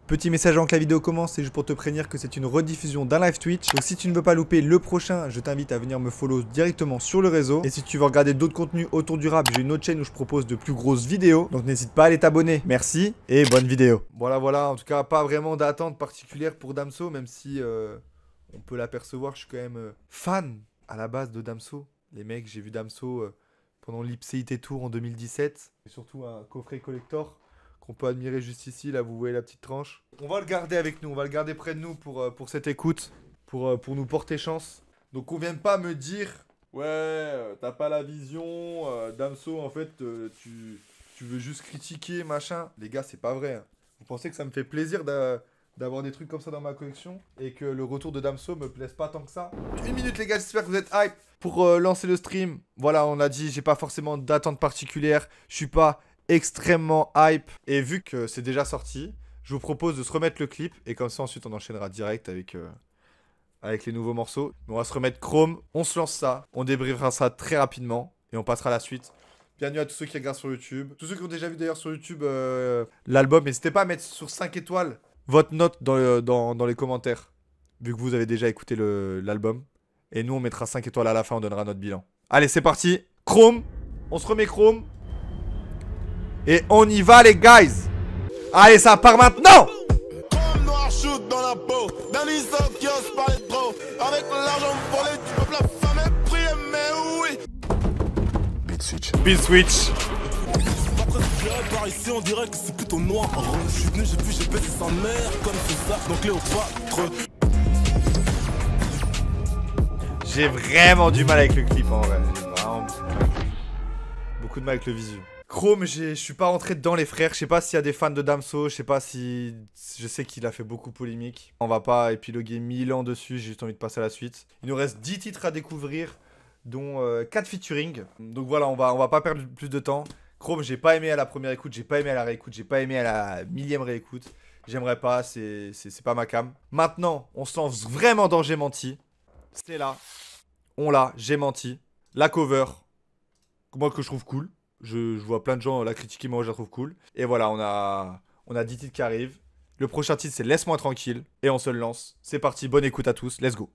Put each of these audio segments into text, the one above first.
Petit message avant que la vidéo commence, c'est juste pour te prévenir que c'est une rediffusion d'un live Twitch. Donc si tu ne veux pas louper le prochain, je t'invite à venir me follow directement sur le réseau. Et si tu veux regarder d'autres contenus autour du rap, j'ai une autre chaîne où je propose de plus grosses vidéos. Donc n'hésite pas à aller t'abonner. Merci et bonne vidéo. Voilà, en tout cas pas vraiment d'attente particulière pour Damso, même si on peut l'apercevoir, je suis quand même fan à la base de Damso. Les mecs, j'ai vu Damso pendant l'Ipséité Tour en 2017. Et surtout un coffret collector qu'on peut admirer juste ici, là vous voyez la petite tranche. On va le garder avec nous, on va le garder près de nous pour cette écoute, pour nous porter chance. Donc on vienne pas me dire, ouais, t'as pas la vision, Damso en fait, tu veux juste critiquer, machin. Les gars, c'est pas vrai. Hein. Vous pensez que ça me fait plaisir d'avoir des trucs comme ça dans ma collection et que le retour de Damso me plaise pas tant que ça? Une minute les gars, j'espère que vous êtes hype pour lancer le stream. Voilà, on a dit, j'ai pas forcément d'attente particulière, je suis pas extrêmement hype. Et vu que c'est déjà sorti, je vous propose de se remettre le clip. Et comme ça, ensuite, on enchaînera direct avec les nouveaux morceaux. On va se remettre Chrome, on se lance ça. On débriefera ça très rapidement. Et on passera à la suite. Bienvenue à tous ceux qui regardent sur YouTube. Tous ceux qui ont déjà vu d'ailleurs sur YouTube l'album. N'hésitez pas à mettre sur 5 étoiles votre note dans les commentaires. Vu que vous avez déjà écouté l'album. Et nous, on mettra 5 étoiles à la fin, on donnera notre bilan. Allez, c'est parti. Chrome, on se remet Chrome. Et on y va les guys. Allez, ça part maintenant. Comme noir shoot dans la peau d'un lycée qui ose parler trop. Avec l'argent volé du peuple affamé, prier mais oui. Beat switch. Beat switch. Par ici on dirait que c'est plutôt noir. Je suis venu, j'ai vu, j'ai baissé sa mère comme c'est ça. Donc Cléopâtre. J'ai vraiment du mal avec le clip en vrai. J'ai vraiment beaucoup de mal avec le visuel. Chrome, je suis pas rentré dedans les frères, je sais pas s'il y a des fans de Damso, je sais pas si... Je sais qu'il a fait beaucoup polémique. On va pas épiloguer 1000 ans dessus, j'ai juste envie de passer à la suite. Il nous reste 10 titres à découvrir, dont 4 featuring. Donc voilà, on va pas perdre plus de temps. Chrome, j'ai pas aimé à la première écoute, j'ai pas aimé à la réécoute, j'ai pas aimé à la millième réécoute. J'aimerais pas, c'est pas ma cam. Maintenant, on se lance vraiment dans J'ai menti. C'est là, on l'a, J'ai menti. La cover, moi que je trouve cool. Je vois plein de gens la critiquer, moi je la trouve cool. Et voilà, on a 10 titres qui arrivent. Le prochain titre c'est Laisse-moi tranquille. Et on se le lance. C'est parti, bonne écoute à tous, let's go.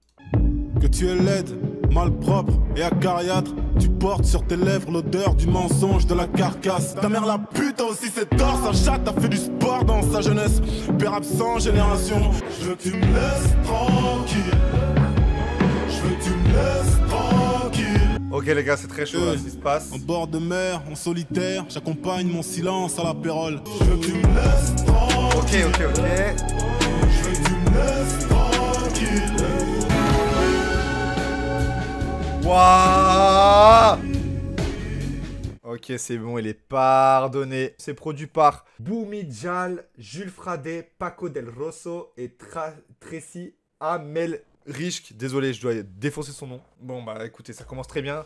Que tu es laide, malpropre et acariâtre. Tu portes sur tes lèvres l'odeur du mensonge, de la carcasse. Ta mère la pute a aussi ses torts, sa chatte a fait du sport dans sa jeunesse. Père absent, génération. Je veux que tu me laisses tranquille. Je veux que tu me laisses tranquille. Ok les gars, c'est très chaud là, ce qui se passe. En bord de mer, en solitaire, j'accompagne mon silence à la pérole. Je veux que tu me laisses tranquille. Ok. Je veux que tu me laisses tranquille. Wouah. Ok, c'est bon, il est pardonné. C'est produit par Boumi Djal, Jules Fradé, Paco Del Rosso et Tracy Amel Rishk. Désolé, je dois défoncer son nom. Bon, bah écoutez, ça commence très bien.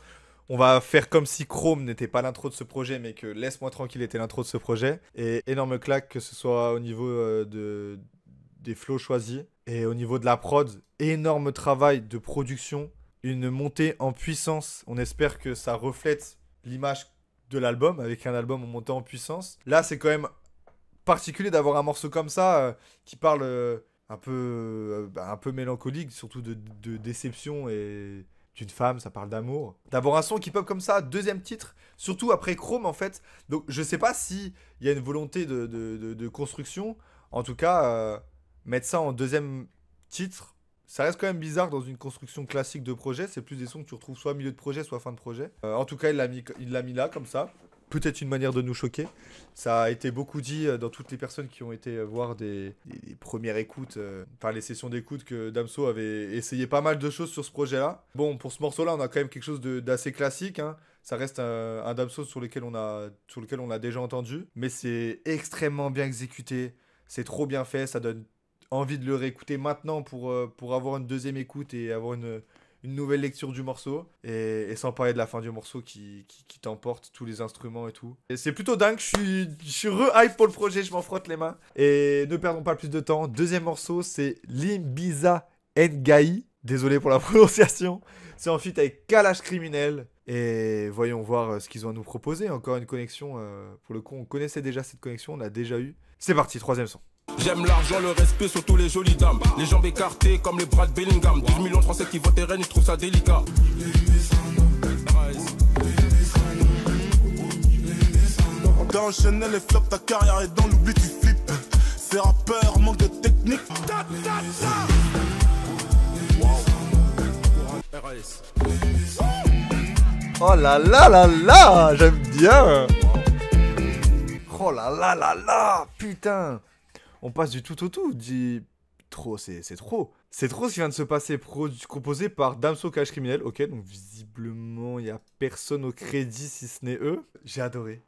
On va faire comme si Chrome n'était pas l'intro de ce projet, mais que Laisse-moi tranquille était l'intro de ce projet. Et énorme claque, que ce soit au niveau des flows choisis et au niveau de la prod. Énorme travail de production. Une montée en puissance. On espère que ça reflète l'image de l'album, avec un album en montée en puissance. Là, c'est quand même particulier d'avoir un morceau comme ça qui parle un peu mélancolique, surtout de déception et d'une femme, ça parle d'amour. D'avoir un son qui pop comme ça, deuxième titre, surtout après Chrome en fait. Donc je sais pas s'il y a une volonté de construction. En tout cas, mettre ça en deuxième titre, ça reste quand même bizarre dans une construction classique de projet. C'est plus des sons que tu retrouves soit milieu de projet, soit fin de projet. En tout cas, il l'a mis là, comme ça. Peut-être une manière de nous choquer. Ça a été beaucoup dit dans toutes les personnes qui ont été voir des premières écoutes, enfin les sessions d'écoute que Damso avait essayé pas mal de choses sur ce projet-là. Bon, pour ce morceau-là, on a quand même quelque chose d'assez classique. Hein. Ça reste un Damso sur lequel on a déjà entendu. Mais c'est extrêmement bien exécuté. C'est trop bien fait. Ça donne envie de le réécouter maintenant pour avoir une deuxième écoute et avoir une nouvelle lecture du morceau. Et sans parler de la fin du morceau qui t'emporte, tous les instruments et tout. Et c'est plutôt dingue, je suis re-hype pour le projet, je m'en frotte les mains. Et ne perdons pas plus de temps. Deuxième morceau, c'est Limbiza Ngai. Désolé pour la prononciation. C'est en feat avec Kalash Criminel. Et voyons voir ce qu'ils ont à nous proposer. Encore une connexion. Pour le coup, on connaissait déjà cette connexion, on l'a déjà eu. C'est parti, troisième son. J'aime l'argent, le respect, surtout les jolies dames. Les jambes écartées comme les bras de Bellingham. 12 millions de Français qui votent RN, je trouve ça délicat. T'enchaînes les flops, ta carrière est dans l'oubli, tu flippes. Ces rappeurs manquent de technique. RAS. Oh là là là là, j'aime bien. Oh là là là là, putain. On passe du tout au tout, dit trop, c'est trop. C'est trop ce qui vient de se passer, composé par Damso Cash Criminel. Ok, donc visiblement, il n'y a personne au crédit si ce n'est eux. J'ai adoré,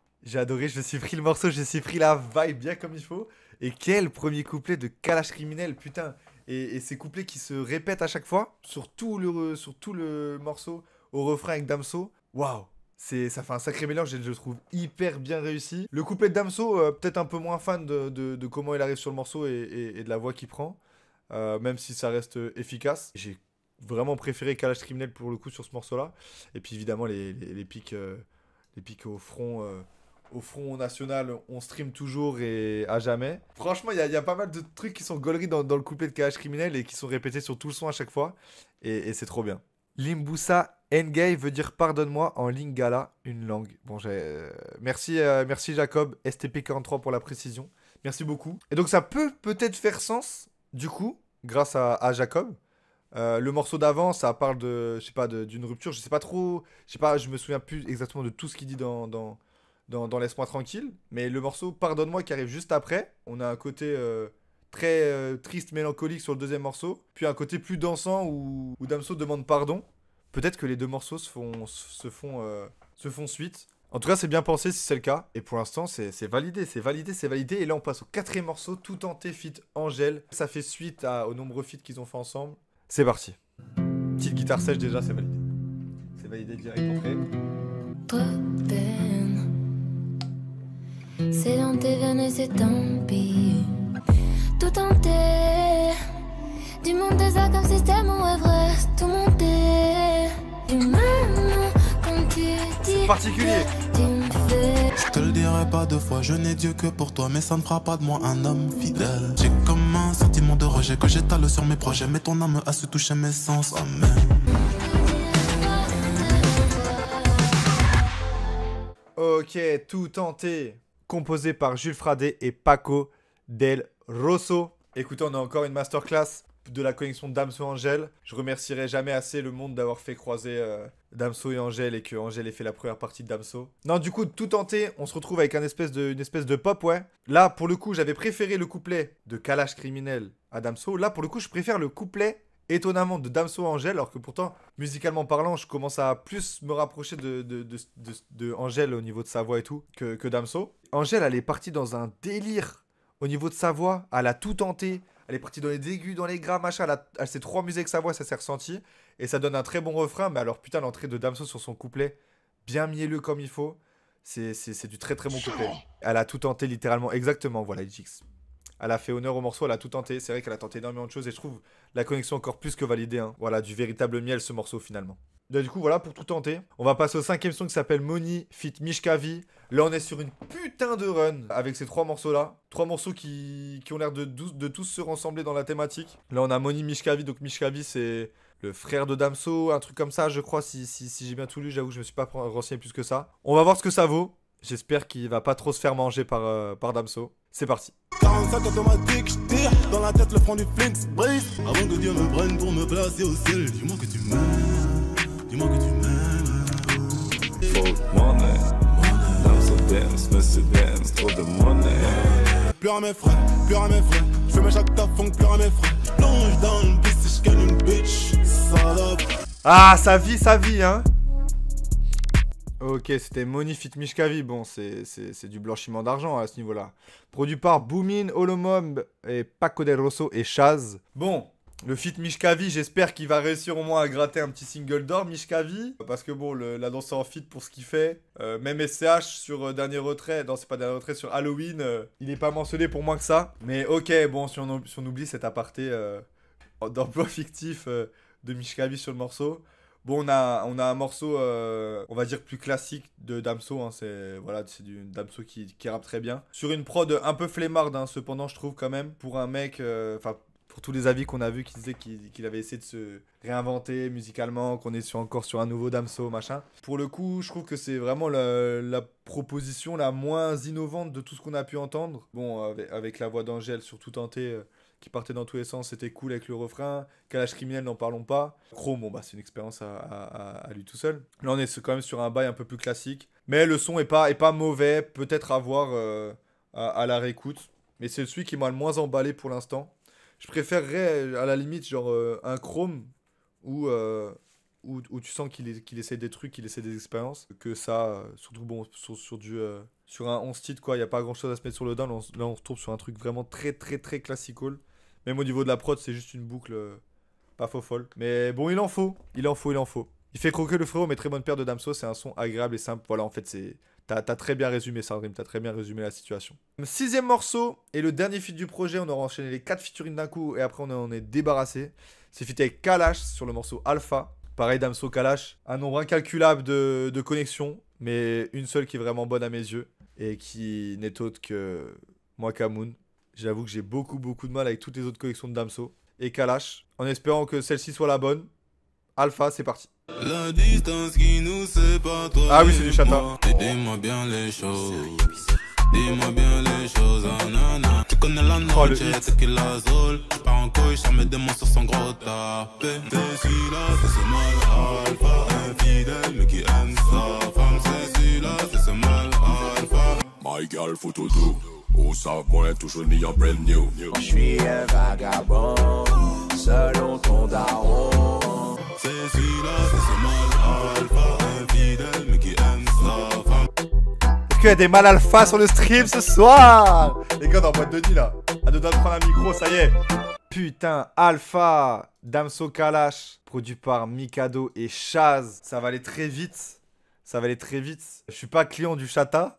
je me suis pris le morceau, je me suis pris la vibe bien comme il faut. Et quel premier couplet de Kalash Criminel, putain. Et ces couplets qui se répètent à chaque fois, sur tout le morceau, au refrain avec Damso. Waouh, ça fait un sacré mélange et je le trouve hyper bien réussi. Le couplet de Damso, peut-être un peu moins fan de comment il arrive sur le morceau et de la voix qu'il prend. Même si ça reste efficace. J'ai vraiment préféré Kalash Criminel pour le coup sur ce morceau-là. Et puis évidemment les pics au front national, on stream toujours et à jamais. Franchement, il y a pas mal de trucs qui sont gauleries dans le couplet de Kalash Criminel et qui sont répétés sur tout le son à chaque fois. Et c'est trop bien. Limboussa Ngay veut dire pardonne-moi en lingala, une langue. Bon, merci Jacob, STP43 pour la précision. Merci beaucoup. Et donc ça peut-être faire sens, du coup, grâce à Jacob. Le morceau d'avant, ça parle de, je sais pas, d'une rupture. Je sais pas trop, je me souviens plus exactement de tout ce qu'il dit dans Laisse-moi tranquille. Mais le morceau Pardonne-moi qui arrive juste après, on a un côté très triste, mélancolique sur le deuxième morceau. Puis un côté plus dansant où Damso demande pardon. Peut-être que les deux morceaux se font suite. En tout cas, c'est bien pensé si c'est le cas. Et pour l'instant, c'est validé. Et là, on passe au quatrième morceau, Tout tenté feat Angèle. Ça fait suite aux nombreux feats qu'ils ont fait ensemble. C'est parti. Petite guitare sèche déjà, c'est validé. C'est validé direct entrée. Trop peine, c'est dans tes veines et c'est tant pis. Tout tenté, du monde des arts comme système ou Everest, tout monté. Du même quand tu dis Particulier. que tu me fais. Je te le dirai pas deux fois, je n'ai Dieu que pour toi, mais ça ne fera pas de moi un homme fidèle. J'ai comme un sentiment de rejet que j'étale sur mes projets, mais ton âme a su toucher mes sens, amen. Ok, Tout tenté, composé par Jules Fradé et Paco Del Rosso. Écoutez, on a encore une masterclass de la connexion Damso-Angèle. Je remercierai jamais assez le monde d'avoir fait croiser Damso et Angèle et que Angèle ait fait la première partie de Damso. Non, du coup, Tout tenté, on se retrouve avec une espèce de pop, ouais. Là, pour le coup, j'avais préféré le couplet de Kalash Criminel à Damso. Là, pour le coup, je préfère le couplet étonnamment de Damso à Angèle, alors que pourtant, musicalement parlant, je commence à plus me rapprocher de Angèle au niveau de sa voix et tout que Damso. Angèle, elle est partie dans un délire au niveau de sa voix, elle a tout tenté. Elle est partie dans les aigus, dans les graves, machin. Elle s'est trop amusée avec sa voix, ça s'est ressenti. Et ça donne un très bon refrain. Mais alors, putain, l'entrée de Damso sur son couplet, bien mielleux comme il faut. C'est du très très bon couplet. Elle a tout tenté littéralement. Exactement, voilà, Jix. Elle a fait honneur au morceau, elle a tout tenté. C'est vrai qu'elle a tenté énormément de choses. Et je trouve la connexion encore plus que validée. Hein. Voilà, du véritable miel ce morceau finalement. Donc, du coup, voilà pour Tout tenter. On va passer au cinquième son qui s'appelle Money feat Mishkavi. Là, on est sur une putain de run avec ces trois morceaux-là. Trois morceaux qui ont l'air de tous se ressembler dans la thématique. Là, on a Money Mishkavi. Donc, Mishkavi, c'est le frère de Damso, un truc comme ça, je crois. Si j'ai bien tout lu, j'avoue, je me suis pas renseigné plus que ça. On va voir ce que ça vaut. J'espère qu'il va pas trop se faire manger par Damso. C'est parti. 45 automatique, je tire dans la tête le front du Flinks brise. Avant que Dieu me prenne pour me placer au ciel, dis-moi que tu m'aimes, dis-moi que tu m'aimes. Fuck money. Damso dance, Mercedes, trop de money. Plus à mes frères, je fais mes chaque tafon, plus à mes frères. Je plonge dans le bis et je gagne une bitch, salope. Ah, sa vie, hein. Ok, c'était Money feat Mishkavi. Bon, c'est du blanchiment d'argent à ce niveau-là. Produit par Boomin, Holomob et Paco Del Rosso et Chaz. Bon, le feat Mishkavi, j'espère qu'il va réussir au moins à gratter un petit single d'or, Mishkavi. Parce que bon, la danse en feat pour ce qu'il fait. Même SCH sur Dernier Retrait, non c'est pas Dernier Retrait, sur Halloween, il est pas mentionné pour moins que ça. Mais ok, bon, si on oublie cet aparté d'emploi fictif de Mishkavi sur le morceau. Bon, on a un morceau, on va dire, plus classique de Damso. Hein, c'est du Damso qui rappe très bien. Sur une prod un peu flemmarde, hein, cependant, je trouve quand même. Pour un mec, pour tous les avis qu'on a vus qui disaient qu'il avait essayé de se réinventer musicalement, qu'on est encore sur un nouveau Damso, machin. Pour le coup, je trouve que c'est vraiment la proposition la moins innovante de tout ce qu'on a pu entendre. Bon, avec la voix d'Angèle sur Tout Tenté, qui partait dans tous les sens, c'était cool avec le refrain. Kalash Criminel, n'en parlons pas. Chrome, bon, bah, c'est une expérience à lui tout seul. Là, on est quand même sur un bail un peu plus classique. Mais le son est pas mauvais, peut-être à voir à la réécoute. Mais c'est celui qui m'a le moins emballé pour l'instant. Je préférerais, à la limite, genre un Chrome où tu sens qu'il essaie des trucs, qu'il essaie des expériences, que ça, surtout bon, sur un 11 titres, quoi, il n'y a pas grand chose à se mettre sur le down. Là, on se retrouve sur un truc vraiment très, très, très classical. Même au niveau de la prod, c'est juste une boucle pas faux folle. Mais bon, il en faut. Il fait croquer le frérot, mais très bonne paire de Damso, c'est un son agréable et simple. Voilà, en fait, t'as très bien résumé ça, Dream, t'as très bien résumé la situation. 6ème morceau, et le dernier feat du projet, on aura enchaîné les 4 featuring d'un coup, et après on en est débarrassé. C'est feat avec Kalash sur le morceau Alpha. Pareil, Damso, Kalash, un nombre incalculable de connexions, mais une seule qui est vraiment bonne à mes yeux, et qui n'est autre que moi, Kamoun. J'avoue que j'ai beaucoup de mal avec toutes les autres collections de Damso. Et Kalash, en espérant que celle-ci soit la bonne. Alpha, c'est parti. La distance qui nous sépare, toi. Ah oui, c'est du chata. Dis-moi bien les choses. Dis-moi bien les choses, nanana. Tu connais la noche, c'est qu'il la zone. Je pars en couille, ça met des monstres sur son gros tapé. C'est celui-là, c'est ce mal alpha. Infidèle, mais qui aime sa femme. C'est celui-là, c'est ce mal alpha. My girl, faut tout doux. Au savon, toujours mis en brand new. Je suis un vagabond, selon ton daron. C'est celui-là, c'est ce mal alpha. Infidèle, mais qui aime sa femme. Est-ce qu'il y a des mal alpha sur le stream ce soir? Les gars, dans la boîte de nuit là. À deux doigts de prendre un micro, ça y est. Putain, Alpha, Damso, Kalash, produit par Mikado et Chaz. Ça va aller très vite. Je suis pas client du chata.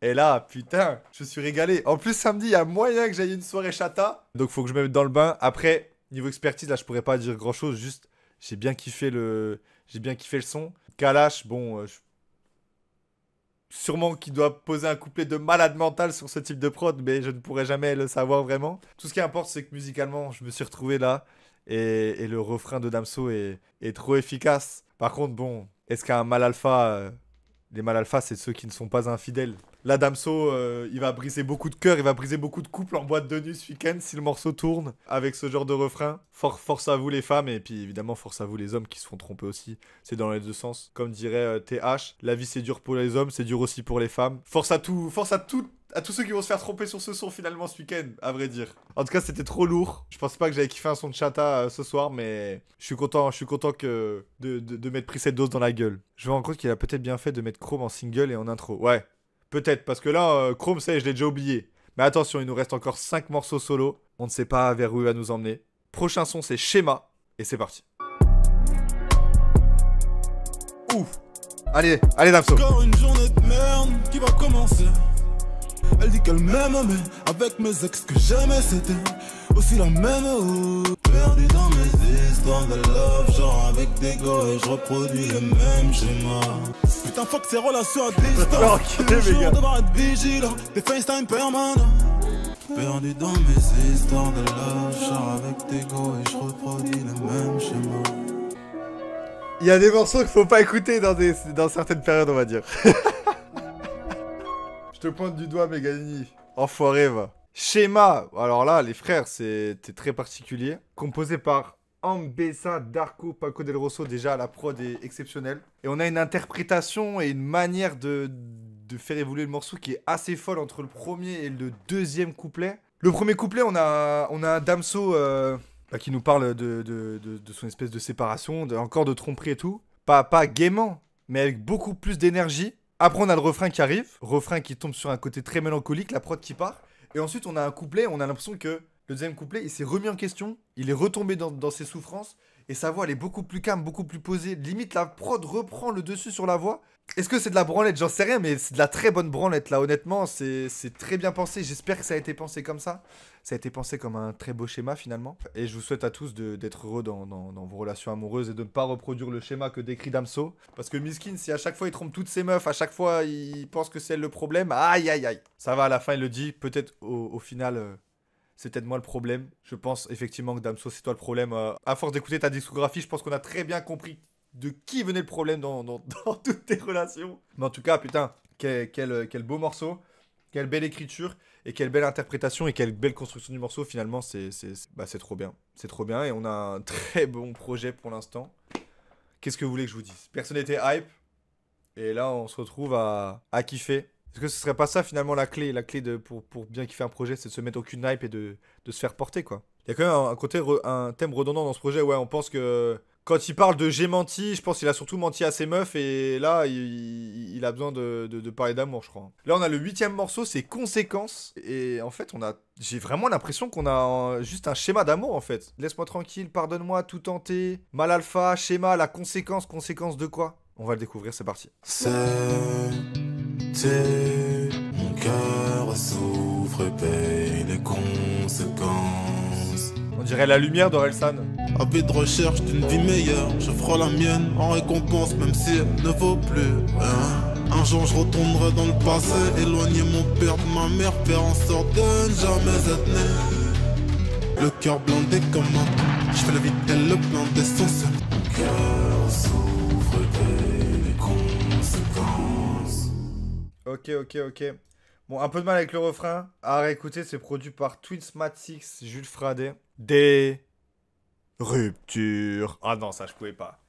Et là, putain, je suis régalé. En plus, samedi, il y a moyen que j'aille une soirée chata. Donc, faut que je me mette dans le bain. Après, niveau expertise, là, je pourrais pas dire grand chose. Juste, j'ai bien kiffé le son. Kalash, bon, sûrement qu'il doit poser un couplet de malade mental sur ce type de prod, mais je ne pourrai jamais le savoir vraiment. Tout ce qui importe, c'est que musicalement, je me suis retrouvé là. Et le refrain de Damso est trop efficace. Par contre, bon, est-ce qu'un mal alpha... les mal alpha, c'est ceux qui ne sont pas infidèles. Là, Damso, il va briser beaucoup de cœurs, il va briser beaucoup de couples en boîte de nuit ce week-end si le morceau tourne avec ce genre de refrain. Force à vous les femmes, et puis évidemment, force à vous les hommes qui se font tromper aussi. C'est dans les deux sens. Comme dirait TH, la vie c'est dur pour les hommes, c'est dur aussi pour les femmes. Force à tous ceux qui vont se faire tromper sur ce son finalement ce week-end, à vrai dire. En tout cas, c'était trop lourd. Je pensais pas que j'avais kiffé un son de chata ce soir, mais je suis content de m'être pris cette dose dans la gueule. Je me rends compte qu'il a peut-être bien fait de mettre Chrome en single et en intro. Ouais. Peut-être, parce que là, Chrome, ça y est, je l'ai déjà oublié. Mais attention, il nous reste encore 5 morceaux solo. On ne sait pas vers où il va nous emmener. Prochain son, c'est Schéma. Et c'est parti. Ouf. Allez, Damso. Encore une journée de merde qui va commencer. Elle dit qu'elle m'aime, mais avec mes ex que j'aimais, c'était aussi la même. Perdu dans mes histoires de love, genre avec des gars, et je reproduis le même schéma. Putain, fuck ces relations à distance. Toujours devoir être vigilant, des FaceTime permanents. Perdu dans mes histoires de love, genre avec des gars, et je reproduis le même schéma. Il y a des morceaux qu'il faut pas écouter dans certaines périodes, on va dire. Je te pointe du doigt, Meganini. Enfoiré, va. Schéma. Alors là, les frères, c'était très particulier. Composé par Ambessa, Darko, Paco Del Rosso. Déjà, la prod est exceptionnelle. Et on a une interprétation et une manière de faire évoluer le morceau qui est assez folle entre le premier et le deuxième couplet. Le premier couplet, on a un Damso qui nous parle de son espèce de séparation, encore de tromperie et tout. Pas gaiement, mais avec beaucoup plus d'énergie. Après, on a le refrain qui arrive. Refrain qui tombe sur un côté très mélancolique, la prod qui part. Et ensuite, on a un couplet, on a l'impression que le deuxième couplet, il s'est remis en question. Il est retombé dans ses souffrances. et sa voix elle est beaucoup plus calme, beaucoup plus posée. Limite la prod reprend le dessus sur la voix. Est-ce que c'est de la branlette? J'en sais rien, mais c'est de la très bonne branlette là, honnêtement, c'est très bien pensé. J'espère que ça a été pensé comme ça. Ça a été pensé comme un très beau schéma finalement. Et je vous souhaite à tous d'être heureux dans vos relations amoureuses et de ne pas reproduire le schéma que décrit Damso. Parce que Miskin, si à chaque fois il trompe toutes ses meufs, à chaque fois il pense que c'est elle le problème, aïe aïe aïe. Ça va, à la fin il le dit, peut-être au final... c'est peut-être moi le problème. Je pense effectivement que Damso, c'est toi le problème. À force d'écouter ta discographie, je pense qu'on a très bien compris de qui venait le problème dans toutes tes relations. Mais en tout cas, putain, quel beau morceau. Quelle belle écriture. Et quelle belle interprétation. Et quelle belle construction du morceau. Finalement, c'est trop bien. C'est trop bien. Et on a un très bon projet pour l'instant. Qu'est-ce que vous voulez que je vous dise? Personne n'était hype. Et là, on se retrouve à kiffer. Est-ce que ce serait pas ça finalement la clé pour bien kiffer un projet, c'est de se mettre aucune hype et de se faire porter quoi. Il y a quand même un thème redondant dans ce projet, ouais, on pense que quand il parle de j'ai menti, je pense qu'il a surtout menti à ses meufs et là il a besoin de parler d'amour je crois. Là on a le 8ème morceau, c'est Conséquences et en fait j'ai vraiment l'impression qu'on a juste un schéma d'amour en fait. Laisse-moi tranquille, pardonne-moi, tout tenter, mal alpha, schéma, la conséquence de quoi? On va le découvrir, c'est parti. Mon cœur souffre et paye les conséquences. On dirait La Lumière d'Orelsan. Avide de recherche d'une vie meilleure, je ferai la mienne en récompense même si elle ne vaut plus rien. Un jour je retournerai dans le passé, éloigner mon père de ma mère, faire en sorte de ne jamais être né. Le cœur blindé comme un, je fais la vie et le plein d'essence. Mon cœur souffre et paye les conséquences. Ok. Bon, un peu de mal avec le refrain. À réécouter, c'est produit par Twinsmatix, Jules Fradet. Des ruptures. Ah non, ça je pouvais pas.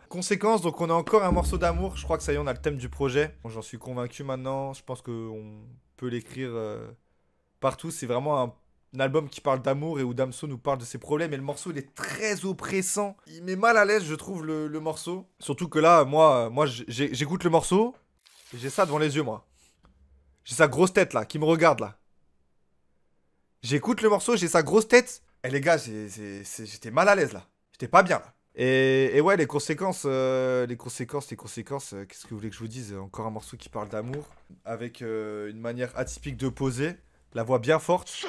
Conséquence, donc on a encore un morceau d'amour. Je crois que ça y est, on a le thème du projet. Bon, j'en suis convaincu maintenant. Je pense qu'on peut l'écrire partout. C'est vraiment un album qui parle d'amour et où Damso nous parle de ses problèmes. Et le morceau, il est très oppressant. Il met mal à l'aise, je trouve, le morceau. Surtout que là, moi j'écoute le morceau. Et j'ai ça devant les yeux, moi. J'ai sa grosse tête, là, qui me regarde, là. J'écoute le morceau, j'ai sa grosse tête. Et les gars, j'étais mal à l'aise, là. J'étais pas bien, là. Et ouais, les conséquences, qu'est-ce que vous voulez que je vous dise? Encore un morceau qui parle d'amour, avec une manière atypique de poser, la voix bien forte.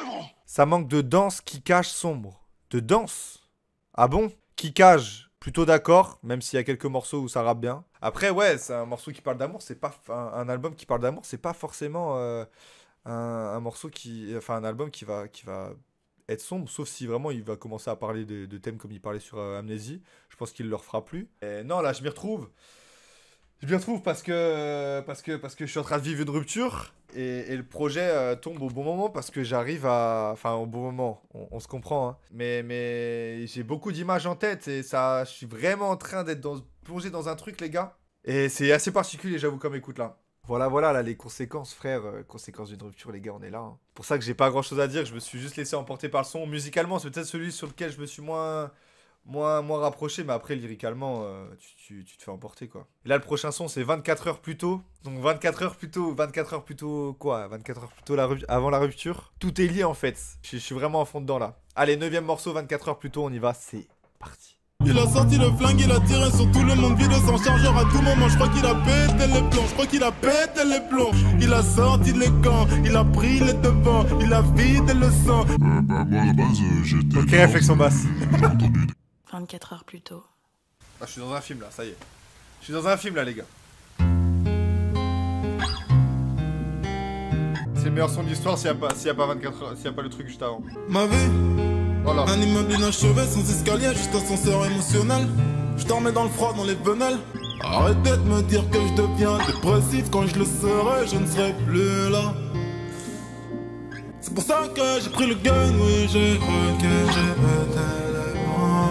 Ça manque de danse qui cache sombre. De danse? Ah bon? Qui cache? Plutôt d'accord, même s'il y a quelques morceaux où ça rappe bien. Après, ouais, c'est un morceau qui parle d'amour, c'est pas un album qui parle d'amour, c'est pas forcément un morceau un album qui va être sombre, sauf si vraiment il va commencer à parler de thèmes comme il parlait sur Amnésie. Je pense qu'il le refera plus. Et non, là, je m'y retrouve. Parce que je suis en train de vivre une rupture et le projet tombe au bon moment parce que j'arrive à... Enfin, au bon moment, on se comprend, hein. Mais j'ai beaucoup d'images en tête et ça, je suis vraiment en train d'être plongé dans un truc, les gars. Et c'est assez particulier, j'avoue, comme écoute, là. Voilà, là, les conséquences, frère. Conséquences d'une rupture, les gars, on est là. Hein. C'est pour ça que j'ai pas grand-chose à dire, je me suis juste laissé emporter par le son. Musicalement, c'est peut-être celui sur lequel je me suis moins rapproché, mais après, lyricalement, tu te fais emporter, quoi. Et là, le prochain son, c'est 24 heures plus tôt. Donc, 24 heures plus tôt quoi? 24 heures plus tôt avant la rupture. Tout est lié, en fait. Je suis vraiment à fond dedans, là. Allez, 9ème morceau, 24 heures plus tôt, on y va, c'est parti. Il a sorti le flingue, il a tiré sur tout le monde, vide sans chargeur à tout moment. Je crois qu'il a pété les plombs, Il a sorti les gants, il a pris les devants, il a vidé le sang. Moi à la base, j'étais. Ok, réflexion basse. 24 heures plus tôt. Ah, je suis dans un film là, ça y est. Je suis dans un film là, les gars. C'est le meilleur son de l'histoire s'il y a pas 24 heures, s'il y a pas le truc juste avant. Ma vie, Voilà. un immeuble inachevé sans escalier, juste ascenseur émotionnel. Je dormais dans le froid, dans les venelles. Arrêtez de me dire que je deviens dépressif. Quand je le serai, je ne serai plus là. C'est pour ça que j'ai pris le gun, oui, j'ai cru que j'ai pété les mains.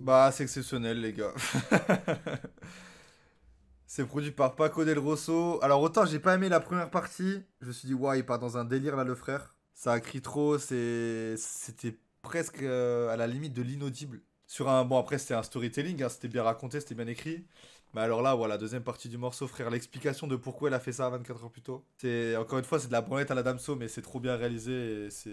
Bah, c'est exceptionnel, les gars. C'est produit par Paco del Rosso. Alors, autant j'ai pas aimé la première partie. Je me suis dit, ouais, il part dans un délire là, le frère. Ça a crié trop. C'était presque à la limite de l'inaudible. Sur un... Bon, après, c'était un storytelling, hein, c'était bien raconté, c'était bien écrit. Mais alors là, voilà, deuxième partie du morceau, frère, l'explication de pourquoi elle a fait ça 24 heures plus tôt. C'est, encore une fois, c'est de la branlette à la Damso, mais c'est trop bien réalisé. Et c'est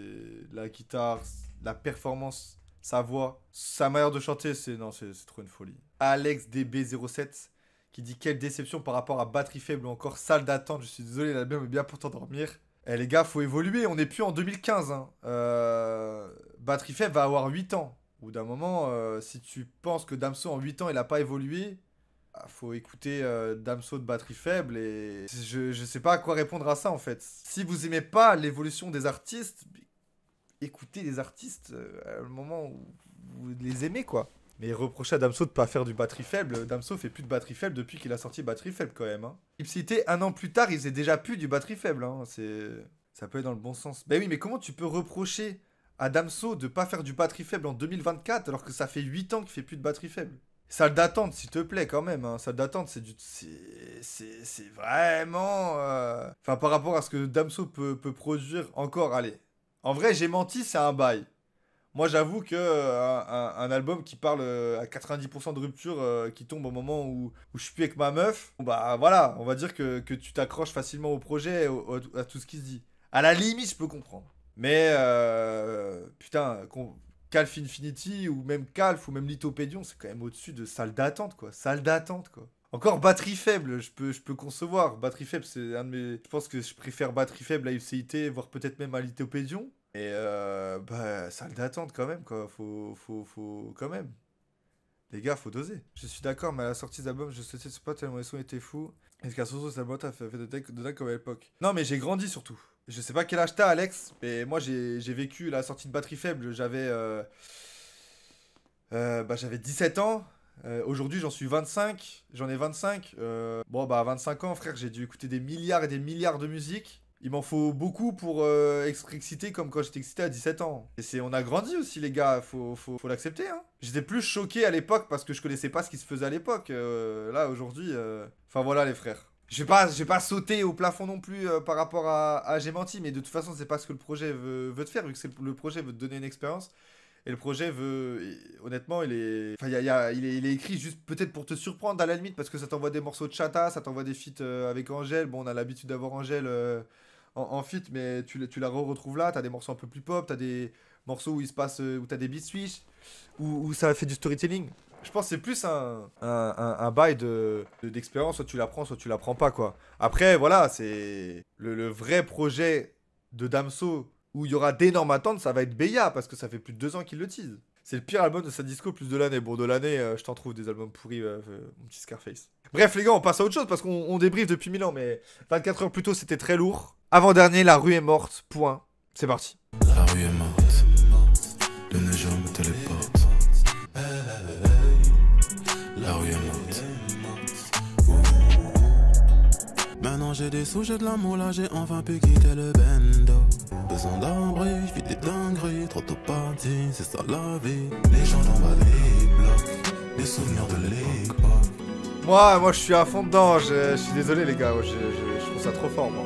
la guitare, la performance, sa voix, sa manière de chanter, c'est trop une folie. AlexDB07 qui dit quelle déception par rapport à Batterie Faible ou encore Salle d'attente. Je suis désolé, l'album est bien pour t'endormir. Eh les gars, faut évoluer, on n'est plus en 2015. Hein. Batterie Faible va avoir 8 ans. Au bout d'un moment, si tu penses que Damso en 8 ans il a pas évolué, faut écouter Damso de Batterie Faible et je sais pas à quoi répondre à ça en fait. Si vous aimez pas l'évolution des artistes, écoutez les artistes à le moment où vous les aimez quoi. Mais reprocher à Damso de pas faire du Batterie Faible, Damso fait plus de Batterie Faible depuis qu'il a sorti Batterie Faible quand même. Hein. Ipsité, un an plus tard, il faisait déjà plus du Batterie Faible. Hein. Ça peut être dans le bon sens. Ben oui, mais comment tu peux reprocher à Damso de pas faire du Batterie Faible en 2024 alors que ça fait 8 ans qu'il fait plus de Batterie Faible? Salle d'attente, s'il te plaît, quand même. Hein. Salle d'attente, c'est vraiment... Enfin, par rapport à ce que Damso peut produire encore, allez. En vrai, J'ai menti, c'est un bail. Moi, j'avoue que un album qui parle à 90% de rupture, qui tombe au moment où je suis plus avec ma meuf, bah voilà, on va dire que tu t'accroches facilement au projet, à tout ce qui se dit. À la limite, je peux comprendre. Mais, putain... Calf Infinity ou même Calf ou même Lithopédion, c'est quand même au-dessus de Salle d'attente quoi. Salle d'attente quoi. Encore Batterie Faible, je peux concevoir. Batterie Faible, c'est un de mes... Je pense que je préfère Batterie Faible à UCIT, voire peut-être même à Lithopédion. Et bah, Salle d'attente quand même quoi. Faut quand même. Les gars, faut doser. Je suis d'accord, mais à la sortie d'album, je sais pas tellement les sons étaient fous. Est-ce qu'à Soso, ça a fait de dingue comme à l'époque. Non, mais j'ai grandi surtout. Je sais pas quel âge t'as, Alex, mais moi j'ai vécu la sortie de Batterie Faible. J'avais 17 ans. Aujourd'hui, j'en suis 25. J'en ai 25. Bon, bah, à 25 ans, frère, j'ai dû écouter des milliards et des milliards de musique. Il m'en faut beaucoup pour être excité comme quand j'étais excité à 17 ans. Et on a grandi aussi, les gars. Faut l'accepter, hein. J'étais plus choqué à l'époque parce que je connaissais pas ce qui se faisait à l'époque. Là, aujourd'hui... Enfin, voilà, les frères. Je vais pas sauter au plafond non plus par rapport à J'ai menti, mais de toute façon, c'est pas ce que le projet veut te faire, vu que le projet veut te donner une expérience. Et le projet veut... Honnêtement, il est... Enfin, il est écrit juste peut-être pour te surprendre à la limite, parce que ça t'envoie des morceaux de chata, ça t'envoie des feats avec Angèle. Bon, on a l'habitude d'avoir Angèle en feat, mais tu la retrouves là. T'as des morceaux un peu plus pop, t'as des morceaux où il se passe... où t'as des beat switch, où ça fait du storytelling. Je pense que c'est plus un bail d'expérience, soit tu la prends, soit tu la prends pas, quoi. Après, voilà, c'est le vrai projet de Damso où il y aura d'énormes attentes, ça va être Beya, parce que ça fait plus de 2 ans qu'il le tease. C'est le pire album de sa disco, plus de l'année. Bon, de l'année, je t'en trouve des albums pourris, mon petit Scarface. Bref, les gars, on passe à autre chose, parce qu'on débriefe depuis 1000 ans, mais 24 heures plus tôt, c'était très lourd. Avant-dernier, La rue est morte, point. C'est parti. La rue est morte, le neige me téléporte. La rue est morte. Maintenant j'ai des sous, j'ai de l'amour, là j'ai enfin pu quitter le bendo. Besoin d'abri, je vis des dingueries, trop tôt parti, c'est ça la vie. Les gens en bas des blocs, des souvenirs de l'époque. Moi je suis à fond dedans, je suis désolé les gars, je trouve ça trop fort moi.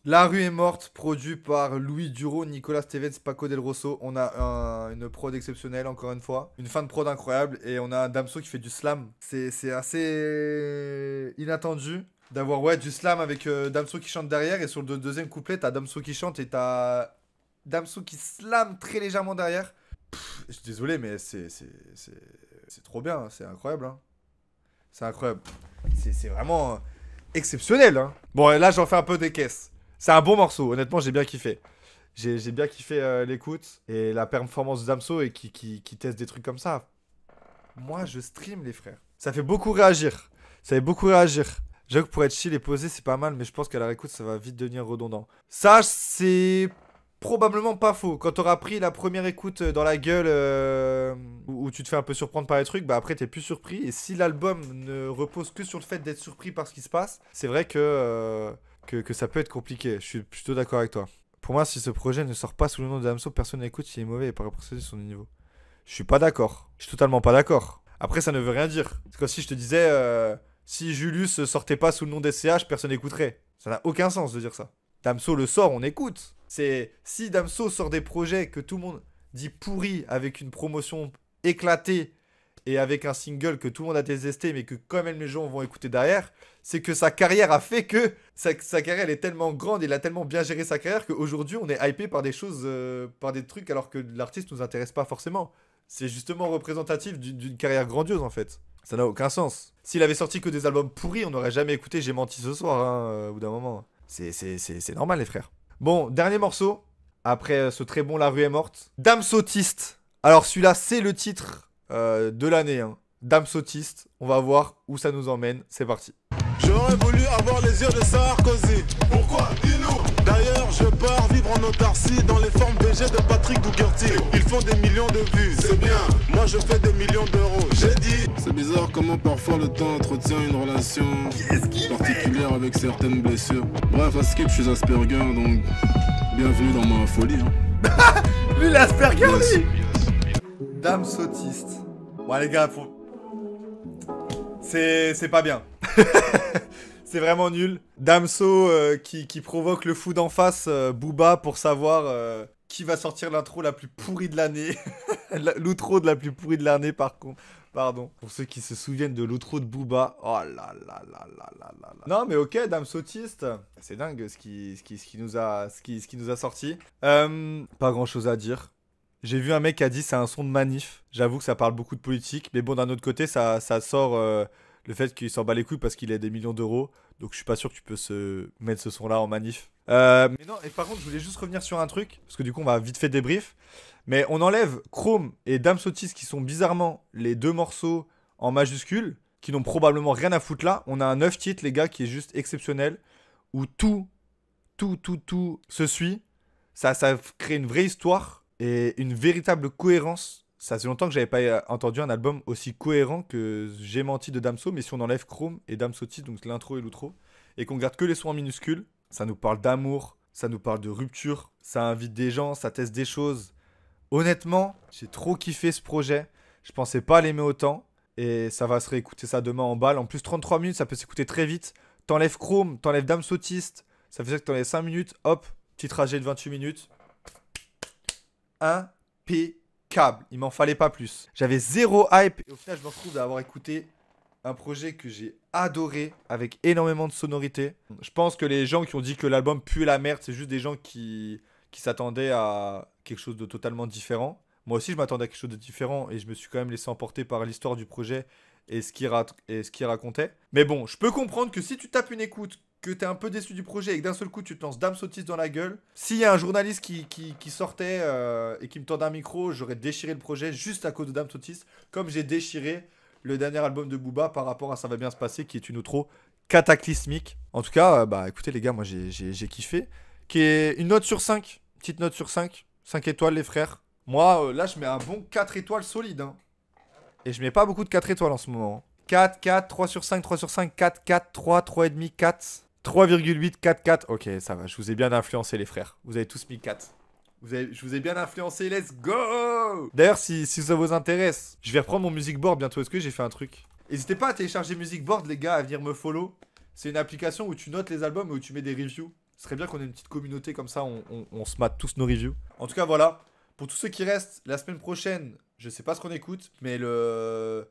La rue est morte, produit par Louis Duro, Nicolas Stevens, Paco Del Rosso. On a une prod exceptionnelle, encore une fois. Une fin de prod incroyable. Et on a un Damso qui fait du slam. C'est assez inattendu d'avoir du slam avec Damso qui chante derrière. Et sur le deuxième couplet, t'as Damso qui chante et t'as Damso qui slam très légèrement derrière. Je suis désolé, mais c'est trop bien. C'est incroyable. Hein. C'est incroyable. C'est vraiment exceptionnel. Hein. Bon, là, j'en fais un peu des caisses. C'est un bon morceau, honnêtement j'ai bien kiffé. J'ai bien kiffé l'écoute et la performance de Damso et qui teste des trucs comme ça. Moi je stream les frères. Ça fait beaucoup réagir. J'avoue que pour être chill et posé c'est pas mal, mais je pense qu'à la réécoute ça va vite devenir redondant. Ça c'est probablement pas faux. Quand t'auras pris la première écoute dans la gueule où tu te fais un peu surprendre par les trucs, bah après t'es plus surpris. Et si l'album ne repose que sur le fait d'être surpris par ce qui se passe, c'est vrai que ça peut être compliqué. Je suis plutôt d'accord avec toi. Pour moi, si ce projet ne sort pas sous le nom de Damso, personne n'écoute, il est mauvais et pas représenter son niveau. Je suis pas d'accord. Je suis totalement pas d'accord. Après, ça ne veut rien dire. C'est comme si je te disais, si Julius sortait pas sous le nom d'SCH, personne n'écouterait. Ça n'a aucun sens de dire ça. Damso le sort, on écoute. C'est si Damso sort des projets que tout le monde dit pourris avec une promotion éclaté et avec un single que tout le monde a détesté, mais que quand même les gens vont écouter derrière, c'est que sa carrière a fait que sa carrière elle est tellement grande, il a tellement bien géré sa carrière qu'aujourd'hui on est hypé par des choses, par des trucs alors que l'artiste nous intéresse pas forcément. C'est justement représentatif d'une carrière grandiose en fait. Ça n'a aucun sens. S'il avait sorti que des albums pourris, on n'aurait jamais écouté J'ai menti ce soir, hein, au bout d'un moment. C'est normal les frères. Bon, dernier morceau, après ce très bon La rue est morte. Dame Sautiste. Alors celui-là c'est le titre de l'année, hein. Dame Sautiste, on va voir où ça nous emmène, c'est parti. J'aurais voulu avoir les yeux de Sarkozy. Pourquoi? Dis-nous. D'ailleurs, je pars vivre en autarcie dans les formes VG de Patrick Dougherty. Ils font des millions de vues, c'est bien. Moi, je fais des millions d'euros. J'ai dit. C'est bizarre comment parfois le temps entretient une relation particulière avec certaines blessures. Bref, à skip, je suis Asperger, donc bienvenue dans ma folie. Hein. Lui, l'Asperger, lui. Dame Sautiste. Bon, les gars, faut... C'est pas bien. C'est vraiment nul. Damso qui provoque le fou d'en face, Booba, pour savoir qui va sortir l'intro la plus pourrie de l'année. L'outro de la plus pourrie de l'année, par contre. Pardon. Pour ceux qui se souviennent de l'outro de Booba. Oh là là là là là là là. Non, mais ok, Dame Sautiste. C'est dingue ce qui nous a sorti. Pas grand chose à dire. J'ai vu un mec qui a dit c'est un son de manif. J'avoue que ça parle beaucoup de politique. Mais bon, d'un autre côté, ça sort le fait qu'il s'en bat les couilles parce qu'il a des millions d'euros. Donc je suis pas sûr que tu peux se mettre ce son-là en manif. Mais non, et par contre, je voulais juste revenir sur un truc. Parce que du coup, on va vite fait débrief. Mais on enlève Chrome et Dame Sautiste qui sont bizarrement les deux morceaux en majuscule. Qui n'ont probablement rien à foutre là. On a un 9 titres, les gars, qui est juste exceptionnel. Où tout se suit. Ça crée une vraie histoire. Et une véritable cohérence. Ça fait longtemps que j'avais pas entendu un album aussi cohérent que J'ai menti de Damso. Mais si on enlève Chrome et Dame Sautiste, donc l'intro et l'outro, et qu'on garde que les sons en minuscules, ça nous parle d'amour, ça nous parle de rupture, ça invite des gens, ça teste des choses. Honnêtement, j'ai trop kiffé ce projet. Je pensais pas l'aimer autant. Et ça va se réécouter ça demain en balle. En plus, 33 minutes, ça peut s'écouter très vite. T'enlèves Chrome, t'enlèves Dame Sautiste. Ça fait que t'enlèves 5 minutes. Hop, petit trajet de 28 minutes. Impeccable. Il m'en fallait pas plus. J'avais zéro hype. Et au final, je me retrouve d'avoir écouté un projet que j'ai adoré avec énormément de sonorité. Je pense que les gens qui ont dit que l'album puait la merde, c'est juste des gens qui s'attendaient à quelque chose de totalement différent. Moi aussi, je m'attendais à quelque chose de différent et je me suis quand même laissé emporter par l'histoire du projet et ce qu'il racontait. Mais bon, je peux comprendre que si tu tapes une écoute, que t'es un peu déçu du projet et que d'un seul coup tu te lances Dame Sautiste dans la gueule, s'il y a un journaliste qui sortait et qui me tendait un micro, j'aurais déchiré le projet juste à cause de Dame Sautiste, comme j'ai déchiré le dernier album de Booba par rapport à Ça va bien se passer, qui est une outro cataclysmique. En tout cas, bah écoutez les gars, moi j'ai kiffé. Qui est une note sur 5, petite note sur 5, 5 étoiles les frères. Moi, là je mets un bon 4 étoiles solide. Hein. Et je mets pas beaucoup de 4 étoiles en ce moment. 4, 4, 3 sur 5, 3 sur 5, 4, 4, 3, 3,5, 4... 3,8, 4, 4. Ok, ça va. Je vous ai bien influencé, les frères. Vous avez tous mis 4. Je vous ai bien influencé. Let's go! D'ailleurs, si ça vous intéresse, je vais reprendre mon music board bientôt. Est-ce que j'ai fait un truc? N'hésitez pas à télécharger music board, les gars, à venir me follow. C'est une application où tu notes les albums et où tu mets des reviews. Ce serait bien qu'on ait une petite communauté comme ça. On se mate tous nos reviews. En tout cas, voilà. Pour tous ceux qui restent, la semaine prochaine, je sais pas ce qu'on écoute, mais le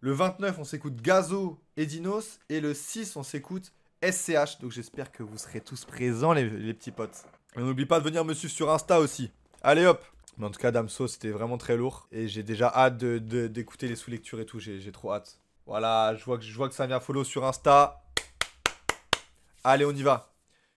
29, on s'écoute Gazo et Dinos. Et le 6, on s'écoute SCH, donc j'espère que vous serez tous présents les petits potes. Et n'oublie pas de venir me suivre sur Insta aussi. Allez hop. Mais en tout cas Damso c'était vraiment très lourd. Et j'ai déjà hâte d'écouter les sous-lectures et tout, j'ai trop hâte. Voilà, je vois que ça vient follow sur Insta. Allez on y va.